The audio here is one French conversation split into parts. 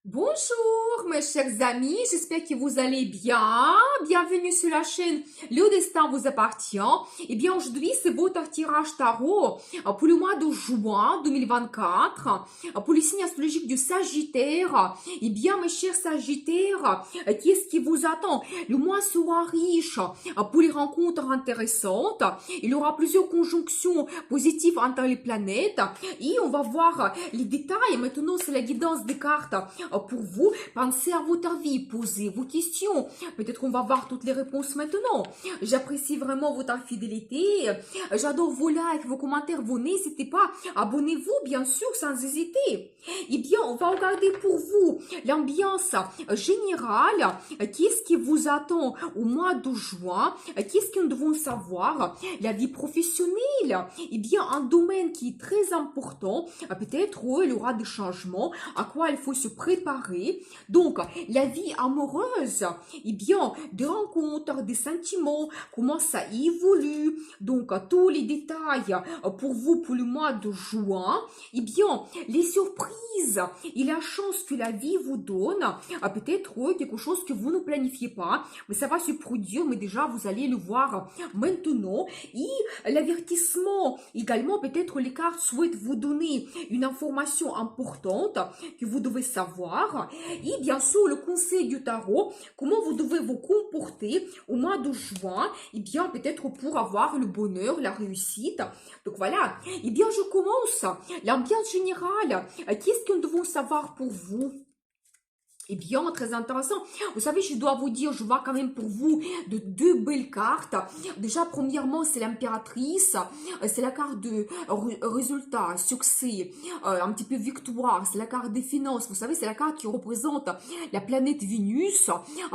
Bonjour mes chers amis, j'espère que vous allez bien. Bienvenue sur la chaîne Le Destin vous appartient. Eh bien aujourd'hui c'est votre tirage tarot pour le mois de juin 2024 pour le signe astrologique du Sagittaire. Eh bien mes chers Sagittaires, qu'est-ce qui vous attend? Le mois sera riche pour les rencontres intéressantes. Il y aura plusieurs conjonctions positives entre les planètes et on va voir les détails. Maintenant c'est la guidance des cartes pour vous. Pensez à votre vie, posez vos questions. Peut-être qu'on va voir toutes les réponses maintenant. J'apprécie vraiment votre fidélité. J'adore vos likes, vos commentaires. Vous n'hésitez pas. Abonnez-vous, bien sûr, sans hésiter. Eh bien, on va regarder pour vous l'ambiance générale. Qu'est-ce qui vous attend au mois de juin? Qu'est-ce que nous devons savoir? La vie professionnelle. Eh bien, un domaine qui est très important. Peut-être il y aura des changements. À quoi il faut se préparer. Donc, la vie amoureuse, eh bien, des rencontres, des sentiments, comment ça évolue. Donc, tous les détails pour vous pour le mois de juin. Eh bien, les surprises et la chance que la vie vous donne, peut-être quelque chose que vous ne planifiez pas, mais ça va se produire, mais déjà, vous allez le voir maintenant. Et l'avertissement, également, peut-être les cartes souhaitent vous donner une information importante que vous devez savoir. Et bien sûr, le conseil du tarot, comment vous devez vous comporter au mois de juin, et bien peut-être pour avoir le bonheur, la réussite. Donc voilà, et bien je commence. L'ambiance générale, qu'est-ce que nous devons savoir pour vous? Eh bien, très intéressant. Vous savez, je dois vous dire, je vois quand même pour vous de deux belles cartes. Déjà, premièrement, c'est l'impératrice. C'est la carte de résultat, succès, un petit peu victoire. C'est la carte des finances. Vous savez, c'est la carte qui représente la planète Vénus,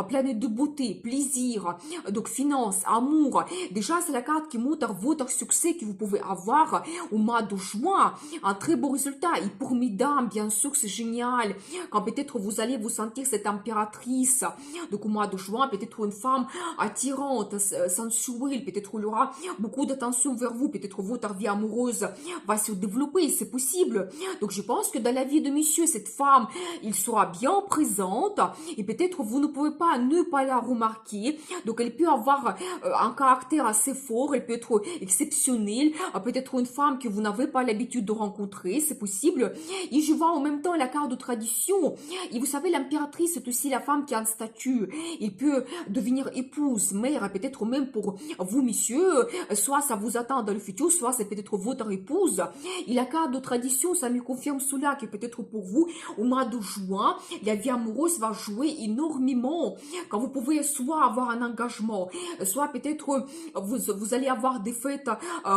planète de beauté, plaisir, donc finance, amour. Déjà, c'est la carte qui montre votre succès que vous pouvez avoir au mois de juin. Un très beau résultat. Et pour mesdames, bien sûr, c'est génial. Quand peut-être vous allez vous sentir cette impératrice, donc au mois de juin, peut-être une femme attirante, sensuelle, peut-être il y aura beaucoup d'attention vers vous, peut-être votre vie amoureuse va se développer, c'est possible. Donc je pense que dans la vie de monsieur, cette femme, il sera bien présente, et peut-être vous ne pouvez pas ne pas la remarquer. Donc elle peut avoir un caractère assez fort, elle peut être exceptionnelle, peut-être une femme que vous n'avez pas l'habitude de rencontrer, c'est possible. Et je vois en même temps la carte de tradition, et vous savez, l'impératrice, c'est aussi la femme qui a un statut. Il peut devenir épouse, mère, peut-être même pour vous, messieurs. Soit ça vous attend dans le futur, soit c'est peut-être votre épouse. Et la carte de tradition, ça me confirme cela, que peut-être pour vous, au mois de juin, la vie amoureuse va jouer énormément. Quand vous pouvez soit avoir un engagement, soit peut-être vous allez avoir des fêtes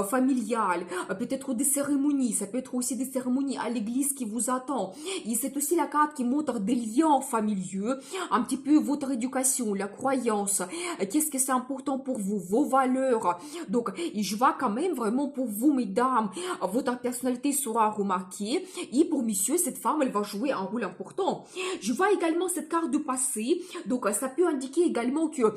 familiales, peut-être des cérémonies. Ça peut être aussi des cérémonies à l'église qui vous attend. Et c'est aussi la carte qui montre des liens familiaux, un petit peu votre éducation, la croyance, qu'est-ce que c'est important pour vous, vos valeurs. Donc, je vois quand même vraiment pour vous, mesdames, votre personnalité sera remarquée. Et pour messieurs, cette femme, elle va jouer un rôle important. Je vois également cette carte du passé. Donc, ça peut indiquer également que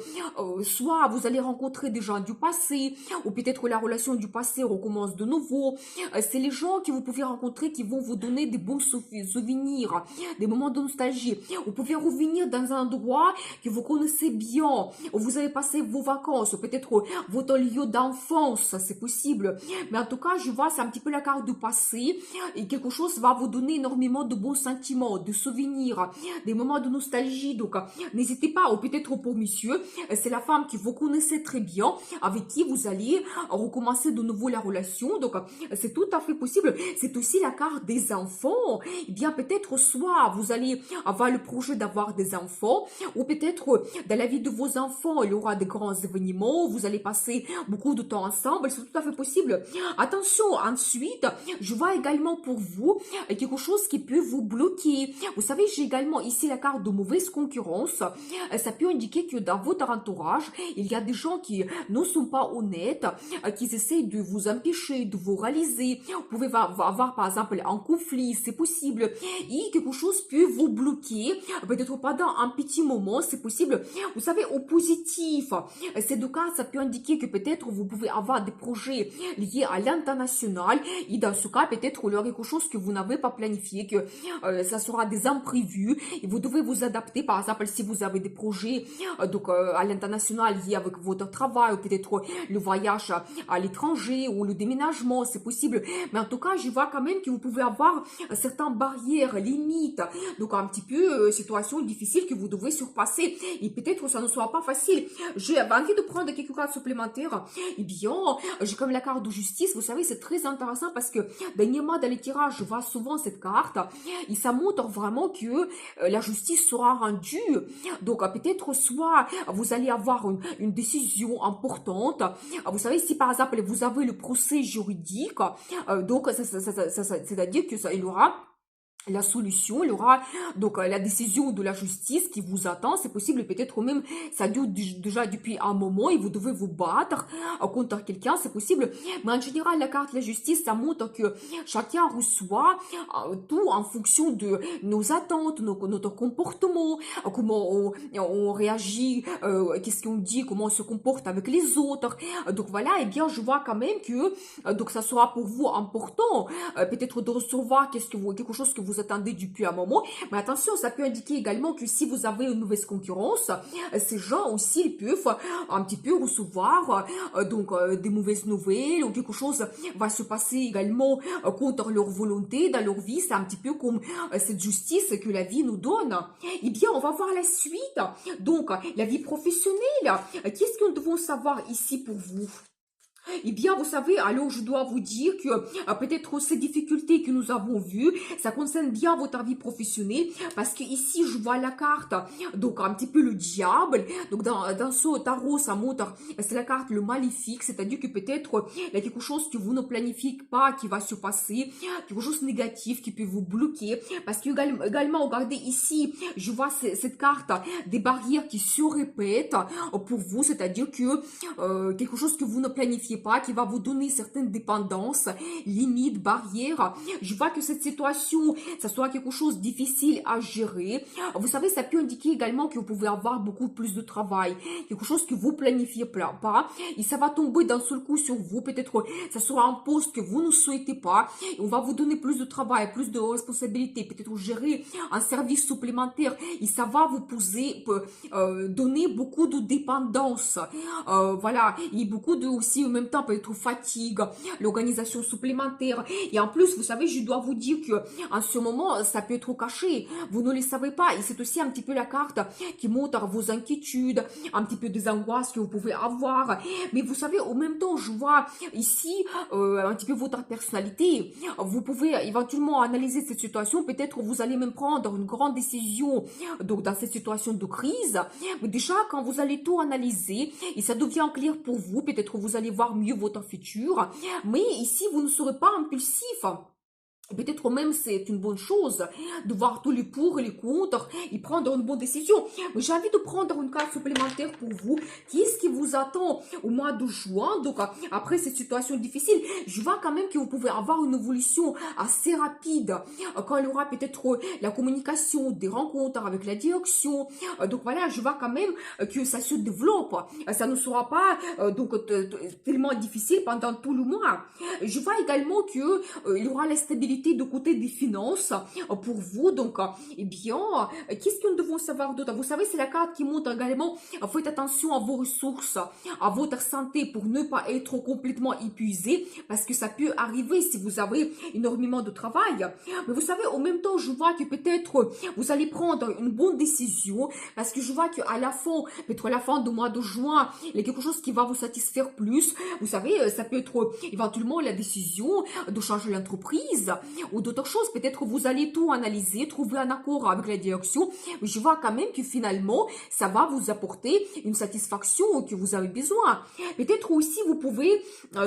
soit vous allez rencontrer des gens du passé, ou peut-être la relation du passé recommence de nouveau. C'est les gens que vous pouvez rencontrer qui vont vous donner des bons souvenirs, des moments de nostalgie. Vous pouvez revenir dans un endroit que vous connaissez bien, où vous avez passé vos vacances, peut-être votre lieu d'enfance, c'est possible. Mais en tout cas, je vois, c'est un petit peu la carte du passé, et quelque chose va vous donner énormément de bons sentiments, de souvenirs, des moments de nostalgie. Donc, n'hésitez pas, ou peut-être pour monsieur, c'est la femme que vous connaissez très bien, avec qui vous allez recommencer de nouveau la relation. Donc, c'est tout à fait possible. C'est aussi la carte des enfants. Eh bien, peut-être soit vous allez avoir le projet d'avoir des enfants, ou peut-être dans la vie de vos enfants, il y aura des grands événements, vous allez passer beaucoup de temps ensemble, c'est tout à fait possible. Attention, ensuite, je vois également pour vous quelque chose qui peut vous bloquer. Vous savez, j'ai également ici la carte de mauvaise concurrence. Ça peut indiquer que dans votre entourage, il y a des gens qui ne sont pas honnêtes, qui essaient de vous empêcher, de vous réaliser. Vous pouvez avoir par exemple un conflit, c'est possible. Et quelque chose peut vous bloquer passer, peut-être pendant un petit moment, c'est possible. Vous savez, au positif, ces deux cas, ça peut indiquer que peut-être vous pouvez avoir des projets liés à l'international, et dans ce cas, peut-être il y aura quelque chose que vous n'avez pas planifié, que ça sera des imprévus, et vous devez vous adapter. Par exemple, si vous avez des projets à l'international liés avec votre travail, ou peut-être le voyage à l'étranger, ou le déménagement, c'est possible. Mais en tout cas, je vois quand même que vous pouvez avoir certaines barrières, limites, donc un petit peu situation difficile que vous devez surpasser, et peut-être ça ne sera pas facile. J'ai envie de prendre quelques cartes supplémentaires. Eh bien, j'ai comme la carte de justice. Vous savez, c'est très intéressant parce que dernièrement dans les tirages, je vois souvent cette carte et ça montre vraiment que la justice sera rendue. Donc peut-être soit vous allez avoir une décision importante. Vous savez, si par exemple vous avez le procès juridique, donc c'est-à-dire que ça, il y aura la solution, il y aura donc la décision de la justice qui vous attend. C'est possible, peut-être même ça dure déjà depuis un moment et vous devez vous battre contre quelqu'un, c'est possible. Mais en général, la carte de la justice, ça montre que chacun reçoit tout en fonction de nos attentes, notre comportement, comment on réagit, qu'est-ce qu'on dit, comment on se comporte avec les autres. Donc voilà, et bien je vois quand même que donc ça sera pour vous important, peut-être de recevoir quelque chose que vous attendez depuis un moment. Mais attention, ça peut indiquer également que si vous avez une mauvaise concurrence, ces gens aussi ils peuvent un petit peu recevoir des mauvaises nouvelles, ou quelque chose va se passer également contre leur volonté dans leur vie. C'est un petit peu comme cette justice que la vie nous donne. Eh bien, on va voir la suite. Donc, la vie professionnelle. Qu'est-ce que nous devons savoir ici pour vous? Eh bien, vous savez, alors je dois vous dire que peut-être ces difficultés que nous avons vues, ça concerne bien votre vie professionnelle, parce que ici, je vois la carte, donc un petit peu le diable. Donc dans ce tarot, ça montre, c'est la carte le maléfique, c'est-à-dire que peut-être il y a quelque chose que vous ne planifiez pas qui va se passer, quelque chose de négatif qui peut vous bloquer, parce que également, regardez ici, je vois cette carte des barrières qui se répètent pour vous, c'est-à-dire que quelque chose que vous ne planifiez pas, qui va vous donner certaines dépendances, limites, barrières. Je vois que cette situation, ça sera quelque chose de difficile à gérer. Vous savez, ça peut indiquer également que vous pouvez avoir beaucoup plus de travail, quelque chose que vous planifiez pas, et ça va tomber d'un seul coup sur vous. Peut-être ça sera un poste que vous ne souhaitez pas, et on va vous donner plus de travail, plus de responsabilités, peut-être gérer un service supplémentaire, et ça va vous donner beaucoup de dépendance. Voilà, et beaucoup de aussi en même temps peut-être fatigue, l'organisation supplémentaire. Et en plus, vous savez, je dois vous dire que en ce moment, ça peut être caché. Vous ne le savez pas. Et c'est aussi un petit peu la carte qui montre vos inquiétudes, un petit peu des angoisses que vous pouvez avoir. Mais vous savez, en même temps, je vois ici un petit peu votre personnalité. Vous pouvez éventuellement analyser cette situation. Peut-être vous allez même prendre une grande décision donc dans cette situation de crise. Mais déjà, quand vous allez tout analyser et ça devient clair pour vous, peut-être vous allez voir mieux votre futur. Mais ici, vous ne serez pas impulsif. Peut-être même c'est une bonne chose de voir tous les pour et les contre et prendre une bonne décision. Mais j'ai envie de prendre une carte supplémentaire pour vous. Qu'est-ce qui vous attend au mois de juin? Donc après cette situation difficile, je vois quand même que vous pouvez avoir une évolution assez rapide. Quand il y aura peut-être la communication, des rencontres avec la direction. Donc voilà, je vois quand même que ça se développe. Ça ne sera pas tellement difficile pendant tout le mois. Je vois également que il y aura la stabilité de côté des finances pour vous. Donc, eh bien, qu'est-ce que nous devons savoir d'autre? Vous savez, c'est la carte qui montre également, faites attention à vos ressources, à votre santé pour ne pas être complètement épuisé, parce que ça peut arriver si vous avez énormément de travail. Mais vous savez, en même temps, je vois que peut-être vous allez prendre une bonne décision, parce que je vois qu'à la fin, peut-être à la fin du mois de juin, il y a quelque chose qui va vous satisfaire plus. Vous savez, ça peut être éventuellement la décision de changer l'entreprise, ou d'autres choses. Peut-être vous allez tout analyser, trouver un accord avec la direction, mais je vois quand même que finalement, ça va vous apporter une satisfaction que vous avez besoin. Peut-être aussi, vous pouvez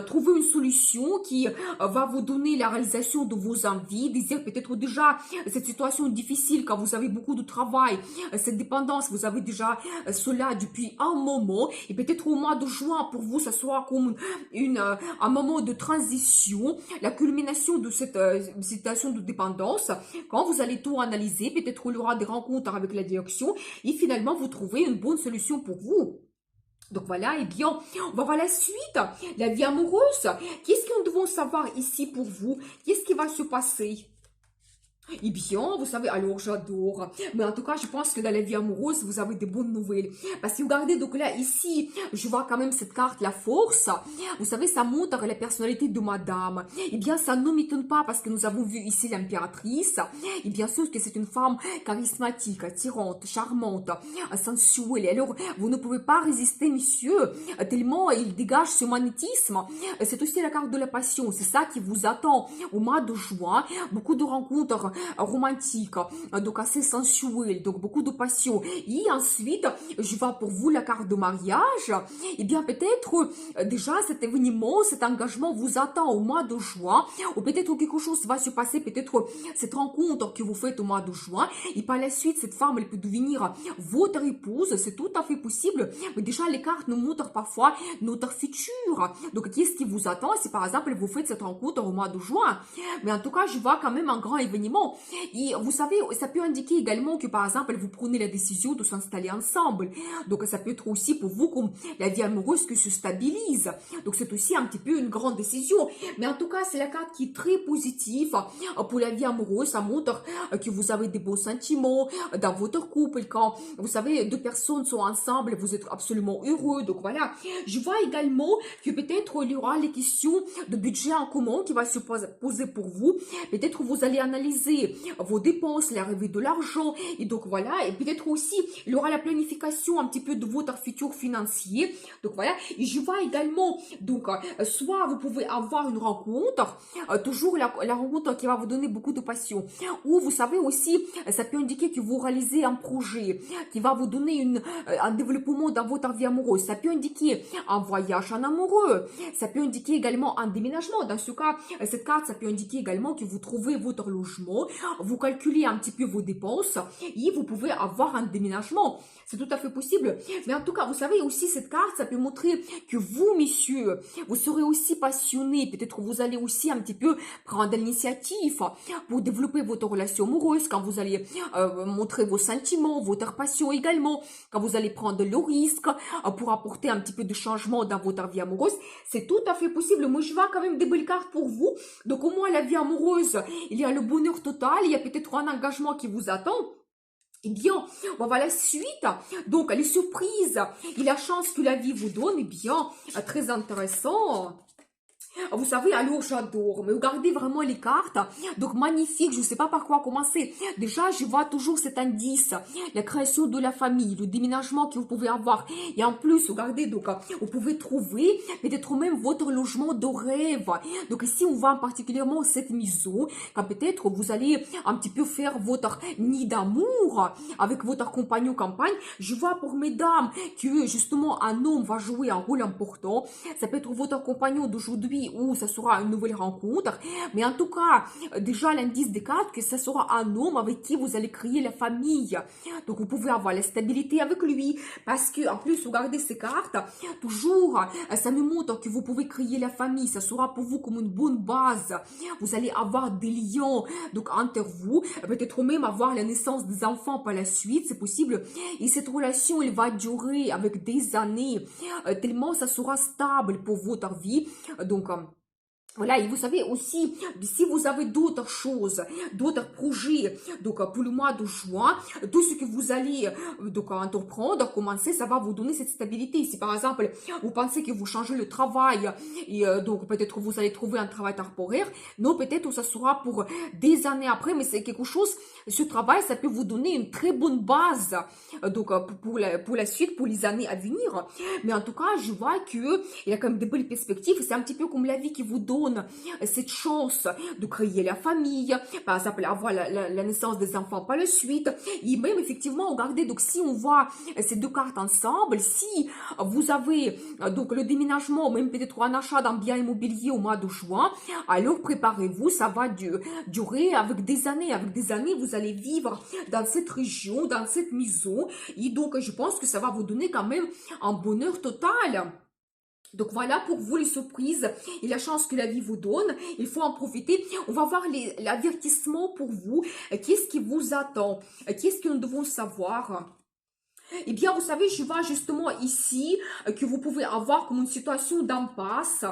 trouver une solution qui va vous donner la réalisation de vos envies, désirs. Peut-être déjà cette situation difficile quand vous avez beaucoup de travail, cette dépendance, vous avez déjà cela depuis un moment, et peut-être au mois de juin, pour vous, ça sera comme un moment de transition, la culmination de cette situation de dépendance. Quand vous allez tout analyser, peut-être il y aura des rencontres avec la direction et finalement vous trouvez une bonne solution pour vous. Donc voilà, eh bien, on va voir la suite. La vie amoureuse. Qu'est-ce que nous devons savoir ici pour vous? Qu'est-ce qui va se passer? Eh bien, vous savez, alors j'adore. Mais en tout cas, je pense que dans la vie amoureuse, vous avez de bonnes nouvelles. Parce que regardez, donc là, ici, je vois quand même cette carte, la force. Vous savez, ça montre la personnalité de madame. Eh bien, ça ne m'étonne pas parce que nous avons vu ici l'impératrice. Et bien sûr que c'est une femme charismatique, attirante, charmante, sensuelle. Alors, vous ne pouvez pas résister, monsieur, tellement il dégage ce magnétisme. C'est aussi la carte de la passion. C'est ça qui vous attend au mois de juin. Beaucoup de rencontres romantique, donc assez sensuel, donc beaucoup de passion. Et ensuite, je vois pour vous la carte de mariage. Et bien peut-être déjà cet événement, cet engagement vous attend au mois de juin, ou peut-être quelque chose va se passer, peut-être cette rencontre que vous faites au mois de juin, et par la suite, cette femme, elle peut devenir votre épouse, c'est tout à fait possible. Mais déjà, les cartes nous montrent parfois notre futur. Donc, qu'est-ce qui vous attend si par exemple, vous faites cette rencontre au mois de juin? Mais en tout cas, je vois quand même un grand événement. Et vous savez, ça peut indiquer également que par exemple, vous prenez la décision de s'installer ensemble. Donc ça peut être aussi pour vous comme la vie amoureuse qui se stabilise. Donc c'est aussi un petit peu une grande décision. Mais en tout cas, c'est la carte qui est très positive pour la vie amoureuse. Ça montre que vous avez des beaux sentiments dans votre couple. Quand vous savez, deux personnes sont ensemble, vous êtes absolument heureux. Donc voilà. Je vois également que peut-être il y aura les questions de budget en commun qui va se poser pour vous. Peut-être vous allez analyser vos dépenses, l'arrivée de l'argent, et donc voilà, et peut-être aussi, il y aura la planification un petit peu de votre futur financier, donc voilà, et je vois également, donc, soit vous pouvez avoir une rencontre, toujours la rencontre qui va vous donner beaucoup de passion, ou vous savez aussi, ça peut indiquer que vous réalisez un projet qui va vous donner un développement dans votre vie amoureuse, ça peut indiquer un voyage en amoureux, ça peut indiquer également un déménagement, dans ce cas, cette carte, ça peut indiquer également que vous trouvez votre logement, vous calculez un petit peu vos dépenses et vous pouvez avoir un déménagement. C'est tout à fait possible. Mais en tout cas, vous savez aussi, cette carte, ça peut montrer que vous, messieurs, vous serez aussi passionné. Peut-être vous allez aussi un petit peu prendre l'initiative pour développer votre relation amoureuse, quand vous allez montrer vos sentiments, votre passion également, quand vous allez prendre le risque pour apporter un petit peu de changement dans votre vie amoureuse. C'est tout à fait possible. Moi, je vois quand même des belles cartes pour vous. Donc, au moins, la vie amoureuse, il y a le bonheur total, il y a peut-être un engagement qui vous attend. Eh bien, on va voir la suite. Donc, les surprises et la chance que la vie vous donne, eh bien, très intéressant. Vous savez, alors j'adore, mais regardez vraiment les cartes, donc magnifique, je ne sais pas par quoi commencer. Déjà, je vois toujours cet indice, la création de la famille, le déménagement que vous pouvez avoir. Et en plus, regardez, donc vous pouvez trouver peut-être même votre logement de rêve. Donc ici, on voit particulièrement cette maison, quand peut-être vous allez un petit peu faire votre nid d'amour avec votre compagnon campagne. Je vois pour mesdames que justement un homme va jouer un rôle important. Ça peut être votre compagnon d'aujourd'hui ou ça sera une nouvelle rencontre. Mais en tout cas, déjà l'indice des cartes que ça sera un homme avec qui vous allez créer la famille. Donc vous pouvez avoir la stabilité avec lui. Parce que en plus, regardez ces cartes, toujours, ça me montre que vous pouvez créer la famille. Ça sera pour vous comme une bonne base. Vous allez avoir des liens donc entre vous. Peut-être même avoir la naissance des enfants par la suite. C'est possible. Et cette relation, elle va durer avec des années. Tellement ça sera stable pour votre vie. Donc, voilà, et vous savez aussi, si vous avez d'autres choses, d'autres projets, donc pour le mois de juin, tout ce que vous allez donc entreprendre, commencer, ça va vous donner cette stabilité. Si par exemple, vous pensez que vous changez le travail, et donc peut-être vous allez trouver un travail temporaire, non, peut-être ça sera pour des années après, mais c'est quelque chose, ce travail, ça peut vous donner une très bonne base, donc pour la suite, pour les années à venir. Mais en tout cas, je vois qu'il y a quand même de belles perspectives, c'est un petit peu comme la vie qui vous donne cette chance de créer la famille, par exemple avoir la naissance des enfants par la suite, et même effectivement, regardez, donc si on voit ces deux cartes ensemble, si vous avez donc le déménagement, même peut-être un achat d'un bien immobilier au mois de juin, alors préparez-vous, ça va durer avec des années, vous allez vivre dans cette région, dans cette maison, et donc je pense que ça va vous donner quand même un bonheur total. Donc voilà pour vous les surprises et la chance que la vie vous donne. Il faut en profiter. On va voir l'avertissement pour vous. Qu'est-ce qui vous attend? Qu'est-ce que nous devons savoir? Eh bien, vous savez, je vois justement ici que vous pouvez avoir comme une situation d'impasse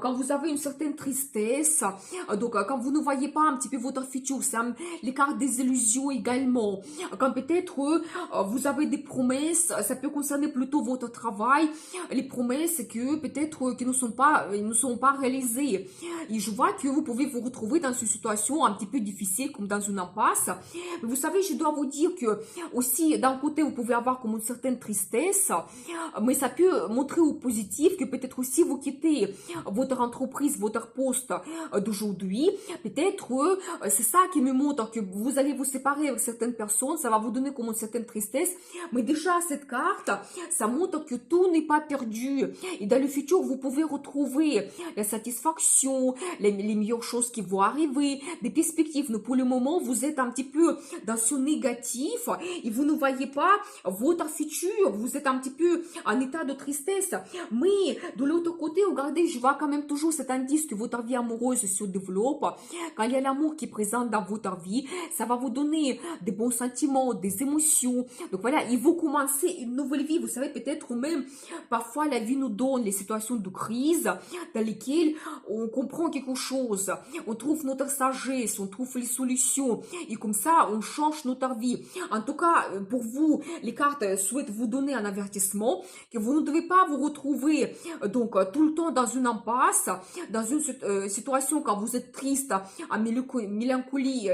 quand vous avez une certaine tristesse. Quand vous ne voyez pas un petit peu votre futur, c'est les cartes des illusions également. Quand peut-être vous avez des promesses, ça peut concerner plutôt votre travail, les promesses que peut-être qui ne sont pas réalisées. Et je vois que vous pouvez vous retrouver dans une situation un petit peu difficile, comme dans une impasse. Mais vous savez, je dois vous dire que aussi, d'un côté, vous pouvez avoir comme une certaine tristesse, mais ça peut montrer au positif que peut-être aussi vous quittez votre entreprise, votre poste d'aujourd'hui. Peut-être c'est ça qui me montre que vous allez vous séparer avec certaines personnes, ça va vous donner comme une certaine tristesse. Mais déjà, cette carte, ça montre que tout n'est pas perdu. Et dans le futur, vous pouvez retrouver la satisfaction, les meilleures choses qui vont arriver, des perspectives. Mais pour le moment, vous êtes un petit peu dans ce négatif et vous ne voyez pas votre futur, vous êtes un petit peu en état de tristesse. Mais de l'autre côté, regardez, je vois quand même toujours cet indice que votre vie amoureuse se développe. Quand il y a l'amour qui est présent dans votre vie, ça va vous donner des bons sentiments, des émotions. Donc voilà, il faut commencer une nouvelle vie. Vous savez, peut-être même, parfois la vie nous donne les situations de crise dans lesquelles on comprend quelque chose, on trouve notre sagesse, on trouve les solutions et comme ça, on change notre vie. En tout cas, pour vous, les cartes souhaitent vous donner un avertissement que vous ne devez pas vous retrouver tout le temps dans une impasse, dans une situation quand vous êtes triste, en mélancolie,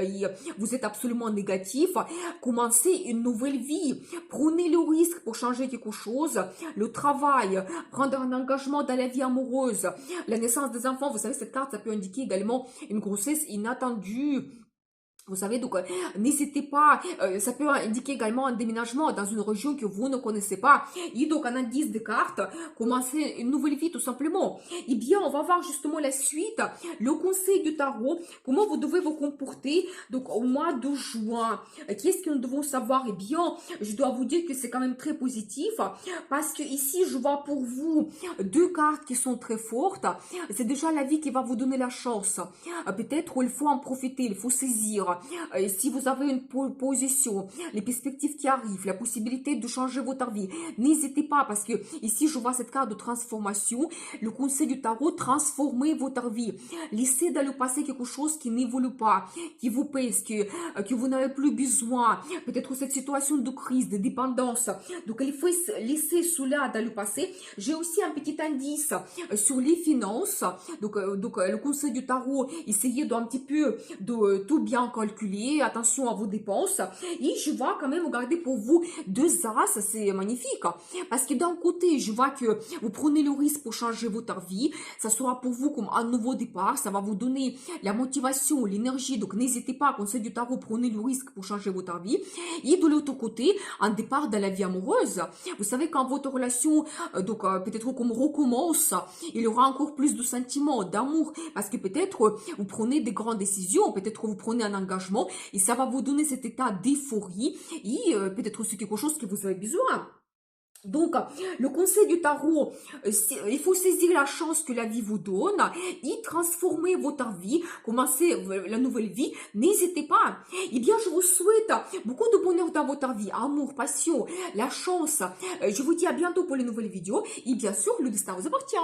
vous êtes absolument négatif. Commencez une nouvelle vie, prenez le risque pour changer quelque chose, le travail, prendre un engagement dans la vie amoureuse, la naissance des enfants. Vous savez, cette carte, ça peut indiquer également une grossesse inattendue. Vous savez, n'hésitez pas, ça peut indiquer également un déménagement dans une région que vous ne connaissez pas. Et donc, un indice de cartes, commencer une nouvelle vie tout simplement. Eh bien, on va voir justement la suite, le conseil du tarot, comment vous devez vous comporter au mois de juin. Qu'est-ce que nous devons savoir? Eh bien, je dois vous dire que c'est quand même très positif parce que ici, je vois pour vous deux cartes qui sont très fortes. C'est déjà la vie qui va vous donner la chance. Peut-être il faut en profiter, il faut saisir. Si vous avez une position, les perspectives qui arrivent, la possibilité de changer votre vie, n'hésitez pas parce que ici je vois cette carte de transformation, le conseil du tarot, transformez votre vie. Laissez dans le passé quelque chose qui n'évolue pas, qui vous pèse, que vous n'avez plus besoin. Peut-être cette situation de crise, de dépendance. Donc il faut laisser cela dans le passé. J'ai aussi un petit indice sur les finances. Le conseil du tarot, essayez d'un petit peu de tout bien calculer, attention à vos dépenses. Et je vois quand même, regardez pour vous, deux as, c'est magnifique. Parce que d'un côté, je vois que vous prenez le risque pour changer votre vie. Ça sera pour vous comme un nouveau départ. Ça va vous donner la motivation, l'énergie. Donc n'hésitez pas, conseil du tarot, prenez le risque pour changer votre vie. Et de l'autre côté, un départ dans la vie amoureuse. Vous savez, quand votre relation, peut-être comme recommence, il y aura encore plus de sentiments, d'amour. Parce que peut-être vous prenez des grandes décisions, peut-être vous prenez un engagement et ça va vous donner cet état d'euphorie et peut-être aussi quelque chose que vous avez besoin. Donc, le conseil du tarot, il faut saisir la chance que la vie vous donne et transformer votre vie, commencer la nouvelle vie. N'hésitez pas. Eh bien, je vous souhaite beaucoup de bonheur dans votre vie, amour, passion, la chance. Je vous dis à bientôt pour les nouvelles vidéos et bien sûr, le destin vous appartient.